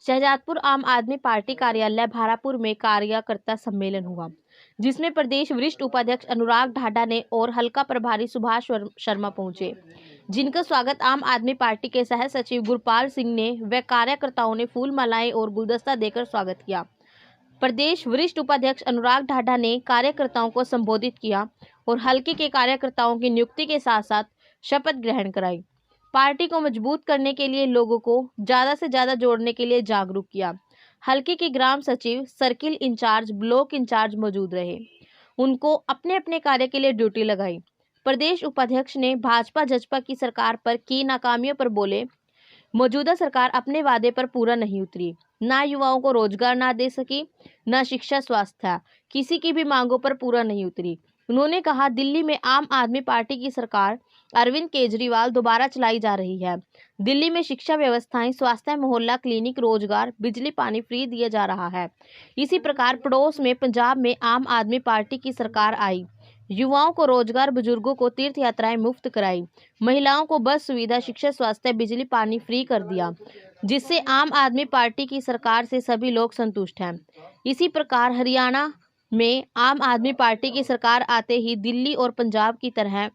शहजादपुर आम आदमी पार्टी कार्यालय भारापुर में कार्यकर्ता सम्मेलन हुआ, जिसमें प्रदेश वरिष्ठ उपाध्यक्ष अनुराग ढाढा ने और हल्का प्रभारी सुभाष शर्मा पहुंचे, जिनका स्वागत आम आदमी पार्टी के सह सचिव गुरपाल सिंह ने व कार्यकर्ताओं ने फूल मालाएं और गुलदस्ता देकर स्वागत किया। प्रदेश वरिष्ठ उपाध्यक्ष अनुराग ढाढा ने कार्यकर्ताओं को संबोधित किया और हल्के के कार्यकर्ताओं की नियुक्ति के साथ साथ शपथ ग्रहण कराई। पार्टी को मजबूत करने के लिए लोगों को ज्यादा से ज्यादा जोड़ने के लिए जागरूक किया। हल्के के ग्राम सचिव, सर्किल इंचार्ज, ब्लॉक इंचार्ज मौजूद रहे। उनको अपने अपने कार्य के लिए ड्यूटी लगाई। प्रदेश उपाध्यक्ष ने भाजपा जजपा की सरकार पर की नाकामियों पर बोले, मौजूदा सरकार अपने वादे पर पूरा नहीं उतरी, ना युवाओं को रोजगार ना दे सकी, ना शिक्षा स्वास्थ्य, किसी की भी मांगों पर पूरा नहीं उतरी। उन्होंने कहा, दिल्ली में आम आदमी पार्टी की सरकार अरविंद केजरीवाल दोबारा चलाई जा रही है। दिल्ली में शिक्षा व्यवस्थाएं, स्वास्थ्य, मोहल्ला क्लिनिक, रोजगार, बिजली पानी फ्री दिया जा रहा है। इसी प्रकार पड़ोस में पंजाब में आम आदमी पार्टी की सरकार आई, युवाओं को रोजगार, बुजुर्गों को तीर्थ यात्राएं मुफ्त कराई, महिलाओं को बस सुविधा, शिक्षा, स्वास्थ्य, बिजली पानी फ्री कर दिया, जिससे आम आदमी पार्टी की सरकार से सभी लोग संतुष्ट हैं। इसी प्रकार हरियाणा में आम आदमी पार्टी की सरकार आते ही दिल्ली और पंजाब की तरह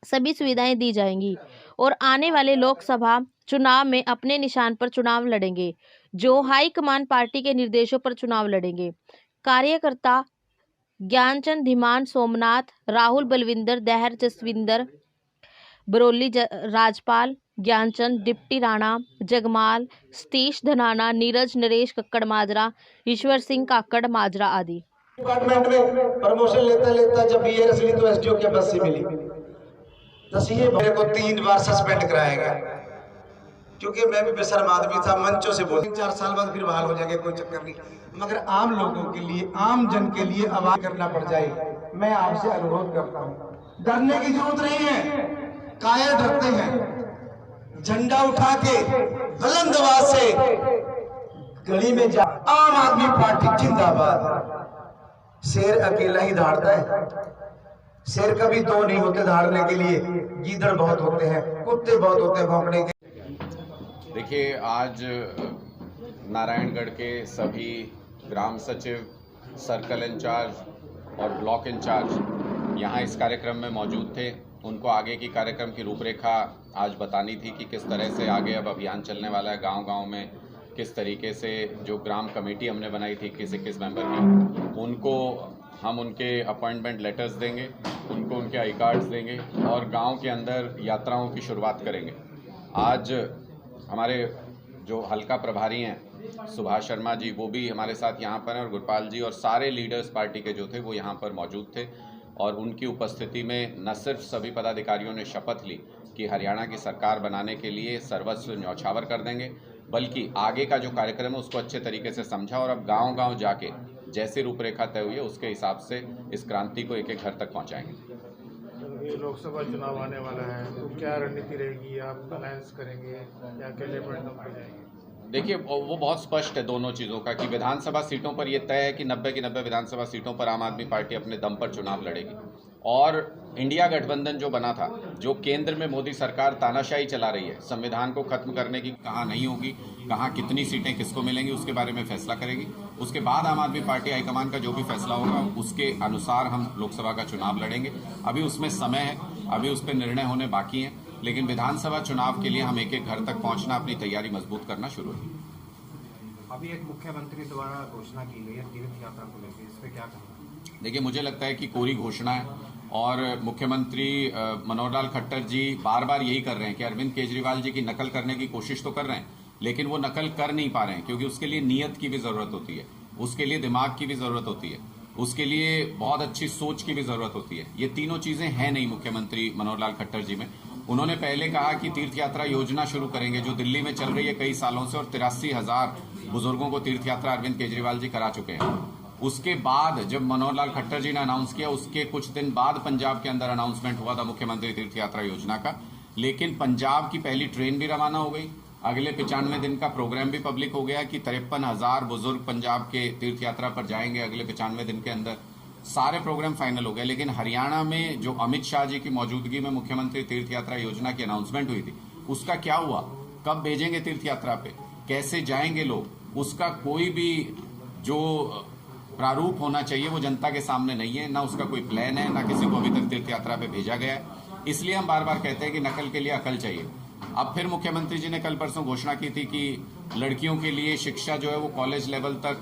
सभी सुविधाएं दी जाएंगी और आने वाले लोकसभा चुनाव में अपने निशान पर चुनाव लड़ेंगे, जो हाईकमान पार्टी के निर्देशों पर चुनाव लड़ेंगे। कार्यकर्ता ज्ञानचंद, धीमान, सोमनाथ, राहुल, बलविंदर, दहर, जसविंदर, बरौली, राजपाल, ज्ञानचंद, डिप्टी राणा, जगमाल, सतीश धनाना, नीरज, नरेश कक्कड़ माजरा, ईश्वर सिंह काकड़ माजरा आदि। डिपार्टमेंट में प्रमोशन लेता लेता जब बीए रसली तो एसडीओ के बस से मिली। तसीहे मेरे को 3 बार सस्पेंड कराया गया, क्योंकि मैं भी बेशर्म आदमी था, मंचों से बोल 4 साल बाद फिर बहाल हो जाएंगे, कोई चक्कर नहीं। मगर आम लोगों के लिए, आम जन के लिए आवाज करना पड़ जाए, मैं आपसे अनुरोध करता हूँ। डरने की जरूरत नहीं है, कायर डरते हैं। झंडा उठा के बुलंद आवाज से गली में जा, आम आदमी पार्टी जिंदाबाद। शेर अकेला ही दहाड़ता है, शेर कभी 2 नहीं होते दहाड़ने के लिए, गीदड़ बहुत होते हैं, कुत्ते बहुत होते हैं भौंकने के। देखिए, आज नारायणगढ़ के सभी ग्राम सचिव, सर्कल इंचार्ज और ब्लॉक इंचार्ज यहाँ इस कार्यक्रम में मौजूद थे। उनको आगे की कार्यक्रम की रूपरेखा आज बतानी थी कि किस तरह से आगे अब अभियान चलने वाला है। गांव-गांव में किस तरीके से जो ग्राम कमेटी हमने बनाई थी 21 मेंबर की, उनको हम उनके अपॉइंटमेंट लेटर्स देंगे, उनको उनके आई कार्ड्स देंगे और गांव के अंदर यात्राओं की शुरुआत करेंगे। आज हमारे जो हल्का प्रभारी हैं सुभाष शर्मा जी, वो भी हमारे साथ यहाँ पर हैं और गुरपाल जी और सारे लीडर्स पार्टी के जो थे वो यहाँ पर मौजूद थे और उनकी उपस्थिति में न सिर्फ सभी पदाधिकारियों ने शपथ ली कि हरियाणा की सरकार बनाने के लिए सर्वस्व न्यौछावर कर देंगे, बल्कि आगे का जो कार्यक्रम है उसको अच्छे तरीके से समझा और अब गांव-गांव जाके जैसी रूपरेखा तय हुई है उसके हिसाब से इस क्रांति को एक-एक घर तक पहुंचाएंगे। लोकसभा चुनाव आने वाला है, तो क्या रणनीति रहेगी? आप अलायंस करेंगे या अकेले प्रयत्न करेंगे? देखिए, वो बहुत स्पष्ट है दोनों चीज़ों का कि विधानसभा सीटों पर यह तय है कि 90 की 90 विधानसभा सीटों पर आम आदमी पार्टी अपने दम पर चुनाव लड़ेगी और इंडिया गठबंधन जो बना था, जो केंद्र में मोदी सरकार तानाशाही चला रही है, संविधान को खत्म करने की कहाँ नहीं होगी, कहाँ कितनी सीटें किसको मिलेंगी, उसके बारे में फैसला करेगी। उसके बाद आम आदमी पार्टी हाईकमान का जो भी फैसला होगा उसके अनुसार हम लोकसभा का चुनाव लड़ेंगे। अभी उसमें समय है, अभी उस पर निर्णय होने बाकी हैं, लेकिन विधानसभा चुनाव के लिए हम एक-एक घर तक पहुंचना, अपनी तैयारी मजबूत करना शुरू है। अभी एक मुख्यमंत्री द्वारा घोषणा की गई है तीर्थ यात्रा को लेकर, इस पर क्या कहना? देखिए, मुझे लगता है कि कोरी घोषणा है और मुख्यमंत्री मनोहर लाल खट्टर जी बार बार यही कर रहे हैं कि अरविंद केजरीवाल जी की नकल करने की कोशिश तो कर रहे हैं, लेकिन वो नकल कर नहीं पा रहे हैं, क्योंकि उसके लिए नीयत की भी ज़रूरत होती है, उसके लिए दिमाग की भी ज़रूरत होती है, उसके लिए बहुत अच्छी सोच की भी ज़रूरत होती है। ये तीनों चीज़ें हैं नहीं मुख्यमंत्री मनोहर लाल खट्टर जी में। उन्होंने पहले कहा कि तीर्थ यात्रा योजना शुरू करेंगे, जो दिल्ली में चल रही है कई सालों से, और 83,000 बुजुर्गों को तीर्थ यात्रा अरविंद केजरीवाल जी करा चुके हैं। उसके बाद जब मनोहर लाल खट्टर जी ने अनाउंस किया, उसके कुछ दिन बाद पंजाब के अंदर अनाउंसमेंट हुआ था मुख्यमंत्री तीर्थ यात्रा योजना का, लेकिन पंजाब की पहली ट्रेन भी रवाना हो गई। अगले 95 दिन का प्रोग्राम भी पब्लिक हो गया कि 53,000 बुजुर्ग पंजाब के तीर्थ यात्रा पर जाएंगे अगले 95 दिन के अंदर। सारे प्रोग्राम फाइनल हो गए, लेकिन हरियाणा में जो अमित शाह जी की मौजूदगी में मुख्यमंत्री तीर्थ यात्रा योजना की अनाउंसमेंट हुई थी, उसका क्या हुआ? कब भेजेंगे तीर्थ यात्रा पे, कैसे जाएंगे लोग, उसका कोई भी जो प्रारूप होना चाहिए वो जनता के सामने नहीं है, ना उसका कोई प्लान है, ना किसी को अभी तक तीर्थ यात्रा पे भेजा गया है। इसलिए हम बार बार कहते हैं कि नकल के लिए अकल चाहिए। अब फिर मुख्यमंत्री जी ने कल परसों घोषणा की थी कि लड़कियों के लिए शिक्षा जो है वो कॉलेज लेवल तक,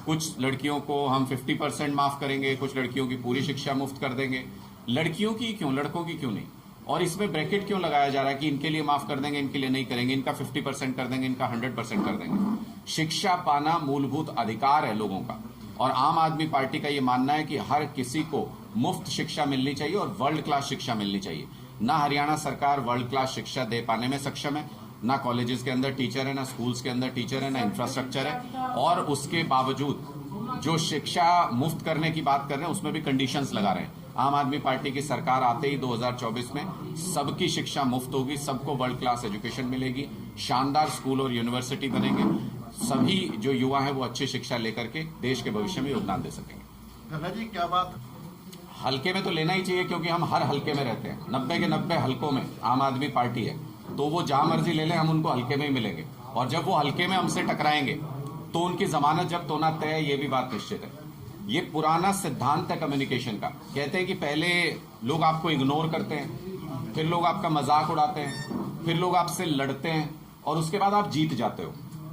कुछ लड़कियों को हम 50% माफ करेंगे, कुछ लड़कियों की पूरी शिक्षा मुफ्त कर देंगे। लड़कियों की क्यों, लड़कों की क्यों नहीं? और इसमें ब्रैकेट क्यों लगाया जा रहा है कि इनके लिए माफ कर देंगे, इनके लिए नहीं करेंगे, इनका 50% कर देंगे, इनका 100% कर देंगे। शिक्षा पाना मूलभूत अधिकार है लोगों का, और आम आदमी पार्टी का ये मानना है कि हर किसी को मुफ्त शिक्षा मिलनी चाहिए और वर्ल्ड क्लास शिक्षा मिलनी चाहिए। ना हरियाणा सरकार वर्ल्ड क्लास शिक्षा दे पाने में सक्षम है, ना कॉलेजेस के अंदर टीचर है, ना स्कूल्स के अंदर टीचर है, ना इंफ्रास्ट्रक्चर है, और उसके बावजूद जो शिक्षा मुफ्त करने की बात कर रहे हैं उसमें भी कंडीशंस लगा रहे हैं। आम आदमी पार्टी की सरकार आते ही 2024 में सबकी शिक्षा मुफ्त होगी, सबको वर्ल्ड क्लास एजुकेशन मिलेगी, शानदार स्कूल और यूनिवर्सिटी बनेंगे, सभी जो युवा हैं वो अच्छी शिक्षा लेकर के देश के भविष्य में योगदान दे सकेंगे। धन्ना जी, क्या बात, हल्के में तो लेना ही चाहिए, क्योंकि हम हर हल्के में रहते हैं। 90 के 90 हल्कों में आम आदमी पार्टी है, तो वो जहां मर्जी ले लें, हम उनको हल्के में ही मिलेंगे। और जब वो हल्के में हमसे टकराएंगे तो उनकी जमानत जब्त होना तय है, ये भी बात निश्चित है। ये पुराना सिद्धांत है कम्युनिकेशन का। कहते हैं कि पहले लोग आपको इग्नोर करते हैं, फिर लोग आपका मजाक उड़ाते हैं, फिर लोग आपसे लड़ते हैं, और उसके बाद आप जीत जाते हो।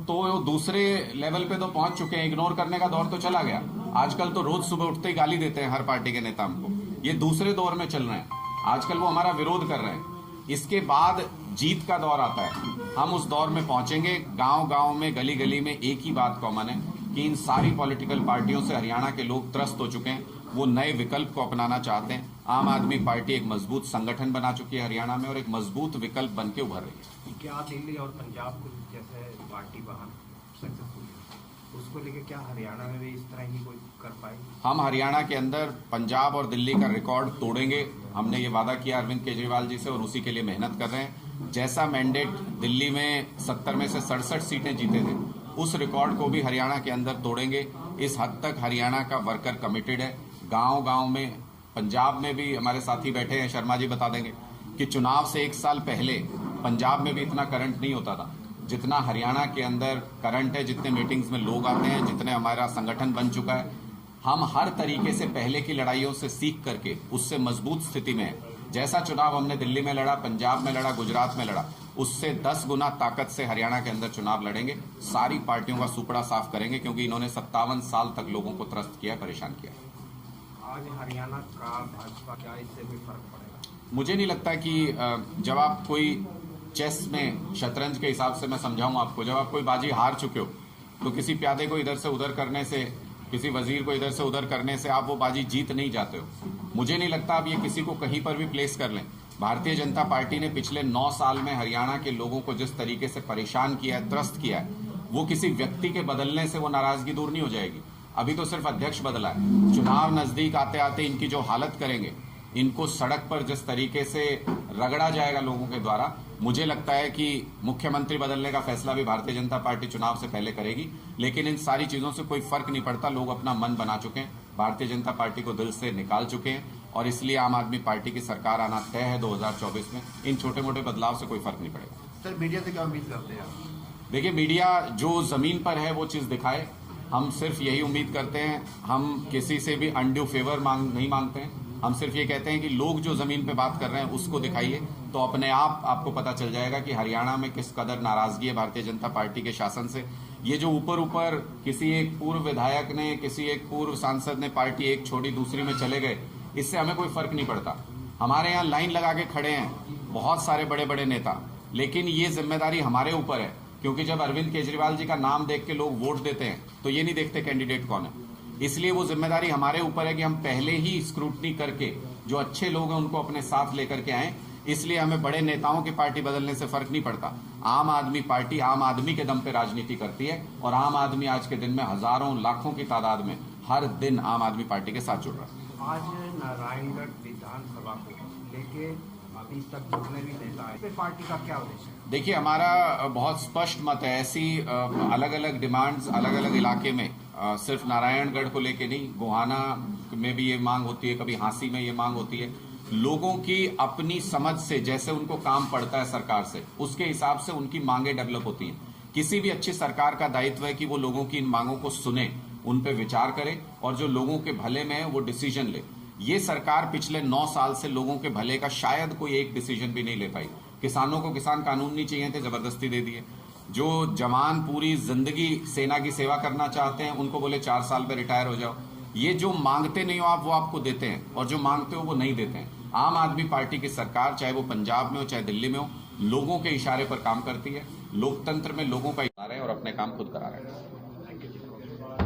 तो दूसरे लेवल पे तो पहुंच चुके हैं, इग्नोर करने का दौर तो चला गया। आजकल तो रोज सुबह उठते ही गाली देते हैं हर पार्टी के नेता हमको। ये दूसरे दौर में चल रहे हैं, आजकल वो हमारा विरोध कर रहे हैं। इसके बाद जीत का दौर आता है, हम उस दौर में पहुंचेंगे। गांव गांव में, गली गली में एक ही बात कॉमन है कि इन सारी पॉलिटिकल पार्टियों से हरियाणा के लोग त्रस्त हो चुके हैं, वो नए विकल्प को अपनाना चाहते हैं। आम आदमी पार्टी एक मजबूत संगठन बना चुकी है हरियाणा में, और एक मजबूत विकल्प बन के उभर रही है। क्या दिल्ली और पंजाब को जैसे पार्टी वहाँ सक्सेसफुल है, उसको लेके क्या हरियाणा में भी इस तरह की कोई कर पाएगी? हम हरियाणा के अंदर पंजाब और दिल्ली का रिकॉर्ड तोड़ेंगे। हमने ये वादा किया अरविंद केजरीवाल जी से, और उसी के लिए मेहनत कर रहे हैं। जैसा मैंडेट दिल्ली में 70 में से 67 सीटें जीते थे, उस रिकॉर्ड को भी हरियाणा के अंदर तोड़ेंगे। इस हद तक हरियाणा का वर्कर कमिटेड है। गांव गांव में, पंजाब में भी हमारे साथी बैठे हैं, शर्मा जी बता देंगे कि चुनाव से 1 साल पहले पंजाब में भी इतना करंट नहीं होता था जितना हरियाणा के अंदर करंट है, जितने मीटिंग्स में लोग आते हैं, जितने हमारा संगठन बन चुका है। हम हर तरीके से पहले की लड़ाइयों से सीख करके उससे मजबूत स्थिति में है। जैसा चुनाव हमने दिल्ली में लड़ा, पंजाब में लड़ा, गुजरात में लड़ा, उससे 10 गुना ताकत से हरियाणा के अंदर चुनाव लड़ेंगे। सारी पार्टियों का सुपड़ा साफ करेंगे, क्योंकि इन्होंने 57 साल तक लोगों को त्रस्त किया, परेशान किया। आज हरियाणा का भाजपा, क्या इससे भी फर्क पड़ेगा? मुझे नहीं लगता कि जब आप कोई चेस में, शतरंज के हिसाब से मैं समझाऊं आपको, जब आप कोई बाजी हार चुके हो तो किसी प्यादे को इधर से उधर करने से, किसी वजीर को इधर से उधर करने से आप वो बाजी जीत नहीं जाते हो। मुझे नहीं लगता आप ये किसी को कहीं पर भी प्लेस कर लें। भारतीय जनता पार्टी ने पिछले 9 साल में हरियाणा के लोगों को जिस तरीके से परेशान किया है, त्रस्त किया है, वो किसी व्यक्ति के बदलने से वो नाराजगी दूर नहीं हो जाएगी। अभी तो सिर्फ अध्यक्ष बदला है। चुनाव नजदीक आते आते इनकी जो हालत करेंगे, इनको सड़क पर जिस तरीके से रगड़ा जाएगा लोगों के द्वारा, मुझे लगता है कि मुख्यमंत्री बदलने का फैसला भी भारतीय जनता पार्टी चुनाव से पहले करेगी। लेकिन इन सारी चीजों से कोई फर्क नहीं पड़ता। लोग अपना मन बना चुके हैं, भारतीय जनता पार्टी को दिल से निकाल चुके हैं, और इसलिए आम आदमी पार्टी की सरकार आना तय है 2024 में। इन छोटे मोटे बदलाव से कोई फर्क नहीं पड़ेगा। सर, मीडिया से क्या उम्मीद करते हैं आप? देखिए, मीडिया जो जमीन पर है वो चीज दिखाए, हम सिर्फ यही उम्मीद करते हैं। हम किसी से भी अनड्यू फेवर नहीं मांगते हैं। हम सिर्फ ये कहते हैं कि लोग जो जमीन पे बात कर रहे हैं उसको दिखाइए, तो अपने आप आपको पता चल जाएगा कि हरियाणा में किस कदर नाराजगी है भारतीय जनता पार्टी के शासन से। ये जो ऊपर ऊपर किसी एक पूर्व विधायक ने, किसी एक पूर्व सांसद ने पार्टी एक छोड़ी दूसरी में चले गए, इससे हमें कोई फर्क नहीं पड़ता। हमारे यहाँ लाइन लगा के खड़े हैं बहुत सारे बड़े बड़े नेता, लेकिन ये जिम्मेदारी हमारे ऊपर है, क्योंकि जब अरविंद केजरीवाल जी का नाम देख के लोग वोट देते हैं तो ये नहीं देखते कैंडिडेट कौन है। इसलिए वो जिम्मेदारी हमारे ऊपर है कि हम पहले ही स्क्रूटनी करके जो अच्छे लोग हैं उनको अपने साथ लेकर के आए। इसलिए हमें बड़े नेताओं की पार्टी बदलने से फर्क नहीं पड़ता। आम आदमी पार्टी आम आदमी के दम पे राजनीति करती है, और आम आदमी आज के दिन में हजारों लाखों की तादाद में हर दिन आम आदमी पार्टी के साथ जुड़ रहा है। आज नारायणगढ़ विधानसभा को लेके अभी तक जुड़ने भी नेता है, पार्टी का क्या उद्देश्य है? देखिए, हमारा बहुत स्पष्ट मत है। ऐसी अलग अलग डिमांड्स अलग अलग इलाके में, सिर्फ नारायणगढ़ को लेके नहीं, गोहाना में भी ये मांग होती है, कभी हांसी में ये मांग होती है। लोगों की अपनी समझ से, जैसे उनको काम पड़ता है सरकार से, उसके हिसाब से उनकी मांगे डेवलप होती हैं। किसी भी अच्छी सरकार का दायित्व है कि वो लोगों की इन मांगों को सुने, उन पे विचार करे और जो लोगों के भले में है वो डिसीजन ले। ये सरकार पिछले 9 साल से लोगों के भले का शायद कोई एक डिसीजन भी नहीं ले पाई। किसानों को किसान कानून नहीं चाहिए थे, जबरदस्ती दे दिए। जो जवान पूरी जिंदगी सेना की सेवा करना चाहते हैं उनको बोले 4 साल में रिटायर हो जाओ। ये जो मांगते नहीं हो आप वो आपको देते हैं, और जो मांगते हो वो नहीं देते हैं। आम आदमी पार्टी की सरकार, चाहे वो पंजाब में हो चाहे दिल्ली में हो, लोगों के इशारे पर काम करती है। लोकतंत्र में लोगों का इशारा है और अपने काम खुद करा रहे हैं।